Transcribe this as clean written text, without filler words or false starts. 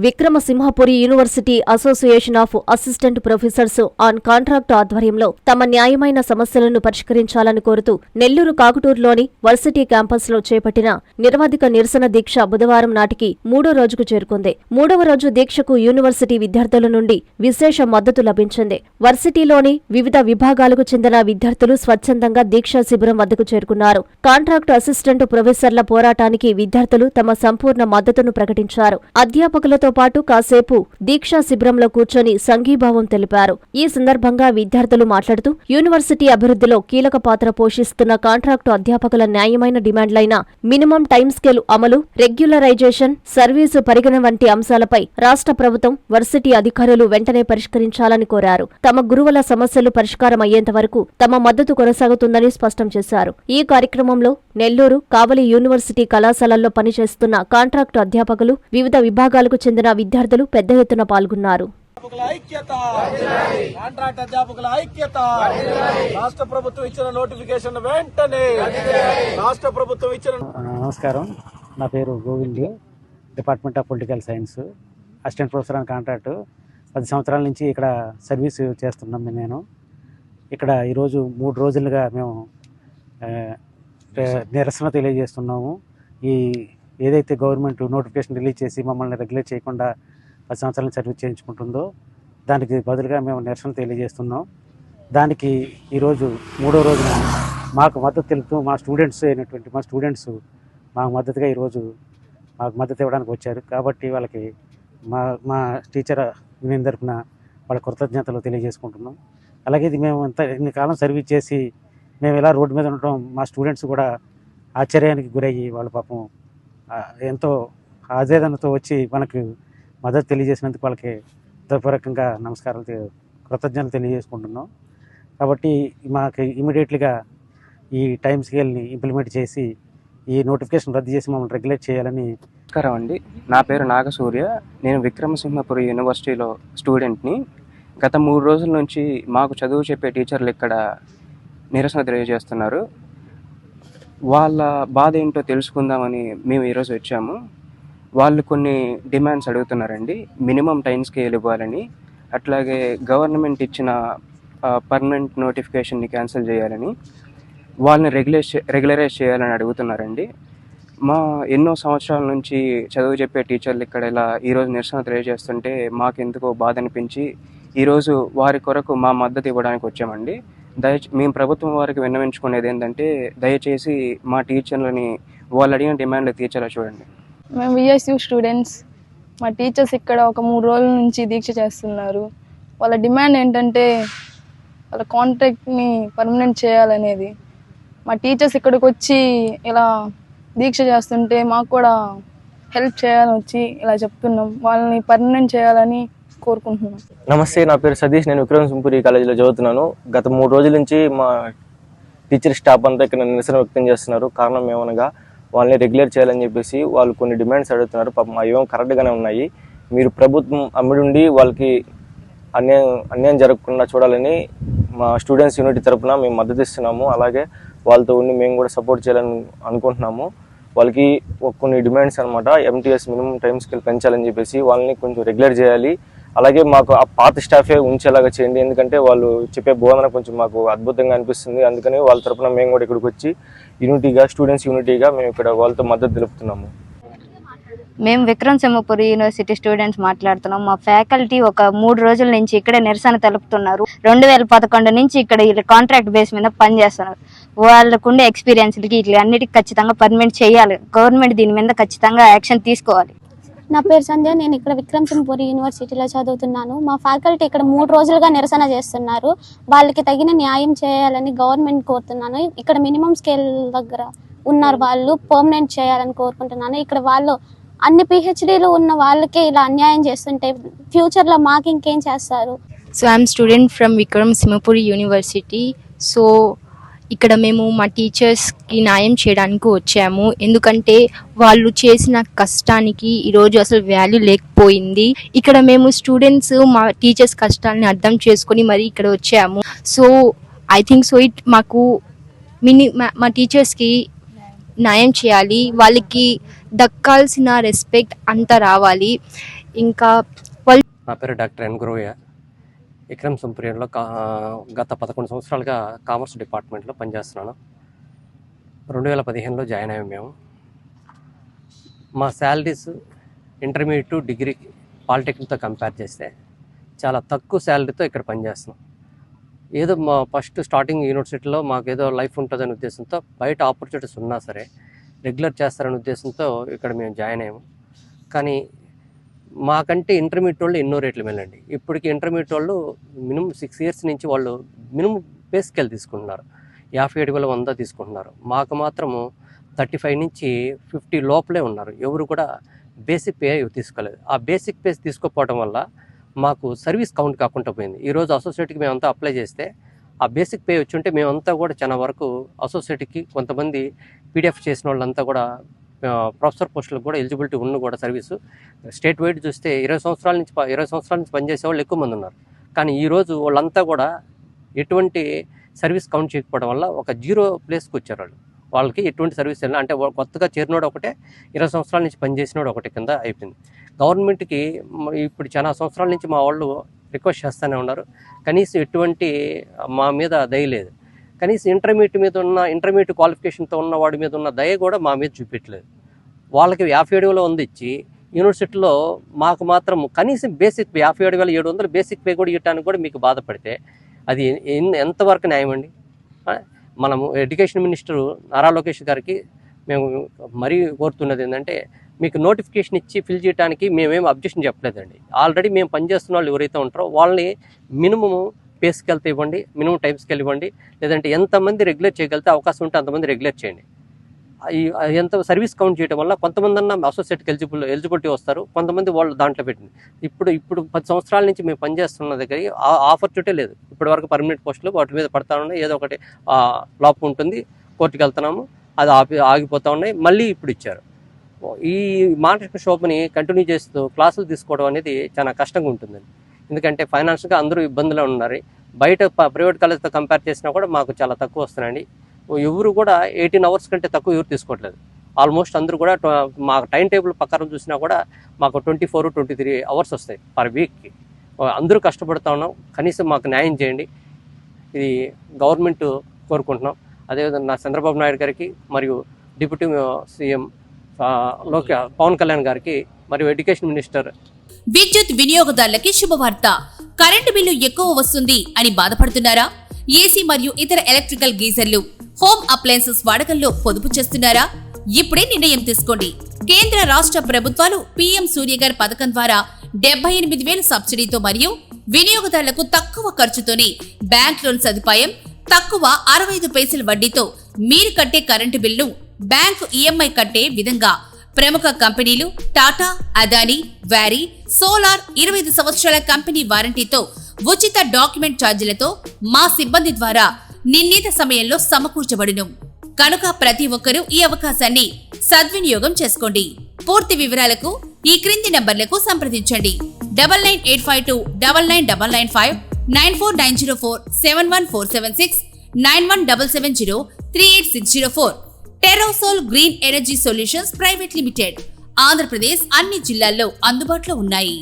Vikrama Simhapuri university association of assistant professors on contract ఆధ్వర్యంలో తమ న్యాయమైన సమస్యలను పరిష్కరించాలని కోరుతూ నెల్లూరు కాకుటూరులోని వర్సిటీ క్యాంపస్లో చేపట్టిన నిరవధిక నిరసన దీక్ష బుధవారం నాటికి మూడో రోజుకు చేరుకుంది. మూడవ రోజు దీక్షకు యూనివర్సిటీ విద్యార్థుల నుండి విశేష మద్దతు లభించింది. వర్సిటీలోని వివిధ విభాగాలకు చెందిన విద్యార్థులు స్వచ్ఛందంగా దీక్షా శిబిరం వద్దకు చేరుకున్నారు. కాంట్రాక్ట్ అసిస్టెంట్ ప్రొఫెసర్ల పోరాటానికి విద్యార్థులు తమ సంపూర్ణ మద్దతును ప్రకటించారు. అధ్యాపకులతో పాటు కాసేపు దీక్షా శిబిరంలో కూర్చొని సంఘీభావం తెలిపారు. ఈ సందర్భంగా విద్యార్థులు మాట్లాడుతూ యూనివర్సిటీ అభివృద్ధిలో కీలక పాత్ర పోషిస్తున్న కాంట్రాక్టు అధ్యాపకుల న్యాయమైన డిమాండ్లైన మినిమం టైం స్కేల్ అమలు, రెగ్యులరైజేషన్, సర్వీసు పరిగణ వంటి అంశాలపై రాష్ట్ర ప్రభుత్వం, వర్సిటీ అధికారులు వెంటనే పరిష్కరించాలని కోరారు. తమ గురువుల సమస్యలు పరిష్కారం అయ్యేంత వరకు తమ మద్దతు కొనసాగుతుందని స్పష్టం చేశారు. ఈ కార్యక్రమంలో నెల్లూరు, కావలి యూనివర్సిటీ కళాశాలల్లో పనిచేస్తున్న కాంట్రాక్టు అధ్యాపకులు, వివిధ విభాగాలకు చెందిన విద్యార్థులు పెద్ద ఎత్తున పాల్గొన్నారు. నమస్కారం, నా పేరు Govind, department of political science, assistant professor and contract. 10 సంవత్సరాల నుంచి ఇక్కడ సర్వీస్ చేస్తున్నాం. నేను ఇక్కడ ఈరోజు 3 రోజులుగా మేము నిరసన తెలియజేస్తున్నాము. ఈ ఏదైతే గవర్నమెంట్ నోటిఫికేషన్ రిలీజ్ చేసి మమ్మల్ని రెగ్యులేట్ చేయకుండా 10 సంవత్సరాల సర్వీస్ చేయించుకుంటుందో దానికి బదులుగా మేము నిరసన తెలియజేస్తున్నాం. దానికి ఈరోజు 3వ రోజున మాకు మద్దతు తెలుపుతూ మా స్టూడెంట్స్ మాకు మద్దతుగా ఈరోజు మాకు మద్దతు ఇవ్వడానికి వచ్చారు. కాబట్టి వాళ్ళకి మా టీచర్ యూనియన్ తరఫున వాళ్ళ కృతజ్ఞతలు తెలియజేసుకుంటున్నాం. అలాగే ఇది మేము ఇన్ని కాలం సర్వీస్ చేసి మేము ఇలా రోడ్డు మీద ఉండటం మా స్టూడెంట్స్ కూడా ఆశ్చర్యానికి గురయ్యి వాళ్ళ పాపం ఎంతో ఆవేదనతో వచ్చి మనకు మద్దతు తెలియజేసినందుకు వాళ్ళకి హృదయపూర్వకంగా కృతజ్ఞతలు తెలియజేసుకుంటున్నాం. కాబట్టి మాకు ఇమీడియట్లీగా ఈ టైం స్కేల్ని ఇంప్లిమెంట్ చేసి ఈ నోటిఫికేషన్ రద్దు చేసి మమ్మల్ని రెగ్యులేట్ చేయాలని. నమస్కారం అండి, నా పేరు నాగసూర్య. నేను విక్రమసింహపురి యూనివర్సిటీలో స్టూడెంట్ని. గత 3 రోజుల నుంచి మాకు చదువు చెప్పే టీచర్లు ఇక్కడ నిరసన తెలియజేస్తున్నారు. వాళ్ళ బాధ ఏంటో తెలుసుకుందామని మేము ఈరోజు వచ్చాము. వాళ్ళు కొన్ని డిమాండ్స్ అడుగుతున్నారండి. మినిమం టైం స్కేల్ ఇవ్వాలని, అట్లాగే గవర్నమెంట్ ఇచ్చిన పర్మనెంట్ నోటిఫికేషన్ని క్యాన్సిల్ చేయాలని, వాళ్ళని రెగ్యులరైజ్ చేయాలని అడుగుతున్నారండి. మా ఎన్నో సంవత్సరాల నుంచి చదువు చెప్పే టీచర్లు ఇక్కడ ఇలా ఈరోజు నిరసన తెలియజేస్తుంటే మాకెందుకో బాధ అనిపించి ఈరోజు వారి కొరకు మా మద్దతు ఇవ్వడానికి వచ్చామండి. మేము ప్రభుత్వం వారికి విన్నవించుకునేది ఏంటంటే, దయచేసి మా టీచర్లని వాళ్ళు అడిగిన డిమాండ్లు తీర్చేలా చూడండి. మేము విఎస్యూ స్టూడెంట్స్, మా టీచర్స్ ఇక్కడ ఒక 3 రోజుల నుంచి దీక్ష చేస్తున్నారు. వాళ్ళ డిమాండ్ ఏంటంటే వాళ్ళ కాంట్రాక్ట్ని పర్మనెంట్ చేయాలనేది. మా టీచర్స్ ఇక్కడికి వచ్చి ఇలా దీక్ష చేస్తుంటే మాకు కూడా హెల్ప్ చేయాలని వచ్చి ఇలా చెప్తున్నాం. వాళ్ళని పర్మనెంట్ చేయాలని కోరుకుంటున్నాం. నమస్తే, నా పేరు సతీష్. నేను విక్రమసింహపురి కాలేజీలో చదువుతున్నాను. గత 3 రోజుల నుంచి మా టీచర్ స్టాఫ్ అంతా ఇక్కడ నిరసన వ్యక్తం చేస్తున్నారు. కారణం ఏమనగా వాళ్ళని రెగ్యులర్ చేయాలని చెప్పేసి వాళ్ళు కొన్ని డిమాండ్స్ అడుగుతున్నారు. పాపం అవేమో కరెక్ట్గానే ఉన్నాయి. మీరు ప్రభుత్వం అమ్ముడుండి వాళ్ళకి అన్యాయం జరగకుండా చూడాలని మా స్టూడెంట్స్ యూనిటీ తరఫున మేము మద్దతు ఇస్తున్నాము. అలాగే వాళ్ళతో ఉండి మేము కూడా సపోర్ట్ చేయాలని అనుకుంటున్నాము. వాళ్ళకి కొన్ని డిమాండ్స్ అనమాట. ఎంటీఎస్ మినిమం టైం స్కేల్ పెంచాలని చెప్పేసి వాళ్ళని కొంచెం రెగ్యులర్ చేయాలి. అలాగే మాకు ఆ పాత స్టాఫే ఉంచేలాగా చేయండి. ఎందుకంటే వాళ్ళు చెప్పే బోధన కొంచెం మాకు అద్భుతంగా అనిపిస్తుంది. అందుకని వాళ్ళ తరఫున మేము కూడా ఇక్కడికి వచ్చి స్టూడెంట్స్ యూనిటీగా మేము ఇక్కడ వాళ్ళతో మద్దతు తెలుపుతున్నాము. మేము విక్రమసింహపురి యూనివర్సిటీ స్టూడెంట్స్ మాట్లాడుతున్నాం. మా ఫ్యాకల్టీ ఒక 3 రోజుల నుంచి ఇక్కడే నిరసన తెలుపుతున్నారు. 2011 నుంచి ఇక్కడ కాంట్రాక్ట్ బేస్ మీద పనిచేస్తున్నారు. వాళ్ళకుండే ఎక్స్పీరియన్స్లకి ఇట్లా అన్నిటికీ ఖచ్చితంగా పర్మనెంట్ చేయాలి. గవర్నమెంట్ దీని మీద ఖచ్చితంగా యాక్షన్ తీసుకోవాలి. నా పేరు సంధ్య, నేను ఇక్కడ విక్రమసింహపురి యూనివర్సిటీలో చదువుతున్నాను. మా ఫ్యాకల్టీ ఇక్కడ 3 రోజులుగా నిరసన చేస్తున్నారు. వాళ్ళకి తగిన న్యాయం చేయాలని గవర్నమెంట్ కోరుతున్నాను. ఇక్కడ మినిమం స్కేల్ దగ్గర ఉన్నారు, వాళ్ళు పర్మనెంట్ చేయాలని కోరుకుంటున్నాను. ఇక్కడ వాళ్ళు అన్ని పిహెచ్డీలు ఉన్న వాళ్ళకే ఇలా అన్యాయం చేస్తుంటే ఫ్యూచర్లో మాకు ఇంకేం చేస్తారు? So I'm student from Vikramasimhapuri university. So ఇక్కడ మేము మా టీచర్స్కి న్యాయం చేయడానికి వచ్చాము. ఎందుకంటే వాళ్ళు చేసిన కష్టానికి ఈరోజు అసలు వాల్యూ లేకపోయింది. ఇక్కడ మేము స్టూడెంట్స్ మా టీచర్స్ కష్టాలని అర్థం చేసుకొని మరి ఇక్కడ వచ్చాము. సో ఐ థింక్ సో మాకు మా టీచర్స్కి న్యాయం చేయాలి. వాళ్ళకి దక్కాల్సిన రెస్పెక్ట్ అంతా రావాలి. ఇంకా నా పేరు డాక్టర్ ఎన్ గురవయ్య. విక్రమ్ సింహపురిలో గత 11 సంవత్సరాలుగా కామర్స్ డిపార్ట్మెంట్లో పనిచేస్తున్నాను. 2015లో జాయిన్ అయ్యాము మేము. మా శాలరీస్ ఇంటర్మీడియట్ డిగ్రీ పాలిటెక్నిక్తో కంపేర్ చేస్తే చాలా తక్కువ శాలరీతో ఇక్కడ పనిచేస్తున్నాం. ఏదో మా ఫస్ట్ స్టార్టింగ్ యూనివర్సిటీలో మాకు ఏదో లైఫ్ ఉంటుందనే ఉద్దేశంతో బయట ఆపర్చునిటీస్ ఉన్నా సరే రెగ్యులర్ చేస్తారనే ఉద్దేశంతో ఇక్కడ మేము జాయిన్ అయ్యాము. కానీ మాకంటే ఇంటర్మీడియట్ వాళ్ళు ఎన్నో రేట్లు మేలండి. ఇప్పటికి ఇంటర్మీడియట్ వాళ్ళు మినిమం 6 years నుంచి వాళ్ళు మినిమం పే స్కేల్ తీసుకుంటున్నారు. 57,100 తీసుకుంటున్నారు. మాకు మాత్రము 35 నుంచి 50 లోపలే ఉన్నారు. ఎవరు కూడా బేసిక్ పే తీసుకోలేదు. ఆ బేసిక్ పే తీసుకోకపోవడం వల్ల మాకు సర్వీస్ కౌంట్ కాకుండా పోయింది. ఈరోజు అసోసియేట్కి మేమంతా అప్లై చేస్తే ఆ బేసిక్ పే వచ్చి ఉంటే మేమంతా కూడా చాలా వరకు అసోసియేట్కి కొంతమంది పీడిఎఫ్ చేసిన వాళ్ళంతా కూడా ప్రొఫెసర్ పోస్టులకు కూడా ఎలిజిబిలిటీ ఉన్న కూడా సర్వీసు స్టేట్ వైడ్ చూస్తే 20 సంవత్సరాల నుంచి పనిచేసే వాళ్ళు ఎక్కువ మంది ఉన్నారు. కానీ ఈరోజు వాళ్ళంతా కూడా ఎటువంటి సర్వీస్ కౌంట్ చేయకపోవడం వల్ల ఒక 0 ప్లేస్కి వచ్చారు. వాళ్ళకి ఎటువంటి సర్వీస్ వెళ్ళినా అంటే కొత్తగా చేరినోడు ఒకటే, 20 సంవత్సరాల నుంచి పనిచేసినోడు ఒకటి కింద అయిపోయింది. గవర్నమెంట్కి ఇప్పుడు చాలా సంవత్సరాల నుంచి మా వాళ్ళు రిక్వెస్ట్ చేస్తూనే ఉన్నారు. కనీసం ఎటువంటి మా మీద దయ లేదు. కనీసం ఇంటర్మీడియట్ క్వాలిఫికేషన్తో ఉన్న వాడి మీద ఉన్న దయ కూడా మా మీద చూపించలేదు. వాళ్ళకి 57,100 ఇచ్చి యూనివర్సిటీలో మాకు మాత్రం కనీసం బేసిక్ పే 57,700 బేసిక్ పే కూడా ఇవ్వడానికి కూడా మీకు బాధపడితే అది ఎంతవరకు న్యాయం అండి? మనము ఎడ్యుకేషన్ మినిస్టర్ నారా లోకేష్ గారికి మేము మరీ కోరుతున్నది ఏంటంటే, మీకు నోటిఫికేషన్ ఇచ్చి ఫిల్ చేయడానికి మేమేం అబ్జెక్షన్ చెప్పలేదండి. ఆల్రెడీ మేము పనిచేస్తున్న వాళ్ళు ఎవరైతే ఉంటారో వాళ్ళని మినిమము పే స్కేల్ ఇవ్వండి, మినిమం టైం స్కేల్ ఇవ్వండి, లేదంటే ఎంతమంది రెగ్యులేట్ చేయగలిగితే అవకాశం ఉంటే అంతమంది రెగ్యులేట్ చేయండి. ఎంత సర్వీస్ కౌంట్ చేయడం వల్ల కొంతమంది అన్న అసోసియేట్కి ఎలిజిబిలిటీ వస్తారు, కొంతమంది వాళ్ళు దాంట్లో పెట్టింది. ఇప్పుడు 10 సంవత్సరాల నుంచి మేము పనిచేస్తున్న దగ్గరికి ఆపర్చునిటీ లేదు. ఇప్పటి వరకు పర్మనెంట్ పోస్టులు వాటి మీద పడతా ఉన్నాయి. ఏదో ఒకటి లోపం ఉంటుంది, కోర్టుకి వెళ్తున్నాము, అది ఆగిపోతూ ఉన్నాయి. మళ్ళీ ఇప్పుడు ఇచ్చారు. ఈ మానసిక శోభని కంటిన్యూ చేస్తూ క్లాసులు తీసుకోవడం అనేది చాలా కష్టంగా ఉంటుందండి. ఎందుకంటే ఫైనాన్షియల్గా అందరూ ఇబ్బందులో ఉన్నారు. బయట ప్రైవేట్ కాలేజ్తో కంపేర్ చేసినా కూడా మాకు చాలా తక్కువ వస్తున్నాయండి. ఎవరు కూడా 18 hours కంటే తక్కువ ఎవరు తీసుకోవట్లేదు. ఆల్మోస్ట్ అందరూ కూడా మా టైం టేబుల్ ప్రకారం చూసినా కూడా మాకు 24-23 hours వస్తాయి పర్ వీక్కి. అందరూ కష్టపడుతూ ఉన్నాం. కనీసం మాకు న్యాయం చేయండి, ఇది గవర్నమెంట్ కోరుకుంటున్నాం. అదేవిధంగా చంద్రబాబు నాయుడు గారికి మరియు డిప్యూటీ సీఎం పవన్ కళ్యాణ్ గారికి మరియు ఎడ్యుకేషన్ మినిస్టర్. విద్యుత్ వినియోగదారులకి శుభవార్త. కరెంటు బిల్లు ఎక్కువ వస్తుంది అని బాధపడుతున్నారా? ఏసీ మరియు ఇతర ఎలక్ట్రికల్ గీజర్లు, హోమ్ అప్లయన్సెస్ వాడకంలో పొదుపు చేస్తున్నారా? ఇప్పుడే నిర్ణయం తీసుకోండి. కేంద్ర రాష్ట్ర ప్రభుత్వాలు పీఎం సూర్యఘర్ పథకం ద్వారా 78,000 సబ్సిడీతో మరియు వినియోగదారులకు తక్కువ ఖర్చుతోనే బ్యాంక్ లోన్ సదుపాయం, తక్కువ 65 పైసల వడ్డీతో మీరు కట్టే కరెంటు బిల్లు బ్యాంకు ఈఎంఐ కట్టే విధంగా ప్రముఖ కంపెనీలు టాటా, అదానీ, వారీ, సోలార్ 25 సంవత్సరాల కంపెనీ వారంటీతో ఉచిత డాక్యుమెంట్ ఛార్జీలతో మా సిబ్బంది ద్వారా నిర్ణీత సమయంలో సమకూర్చబడును. కనుక ప్రతి ఒక్కరూ ఈ అవకాశాన్ని సద్వినియోగం చేసుకోండి. పూర్తి వివరాలకు ఈ క్రింది నంబర్లకు సంప్రదించండి. 9985299995, 9490471476, 9177038604. Terosol green energy solutions private limited. Andhra Pradesh అన్ని జిల్లాల్లో అందుబాటులో ఉన్నాయి.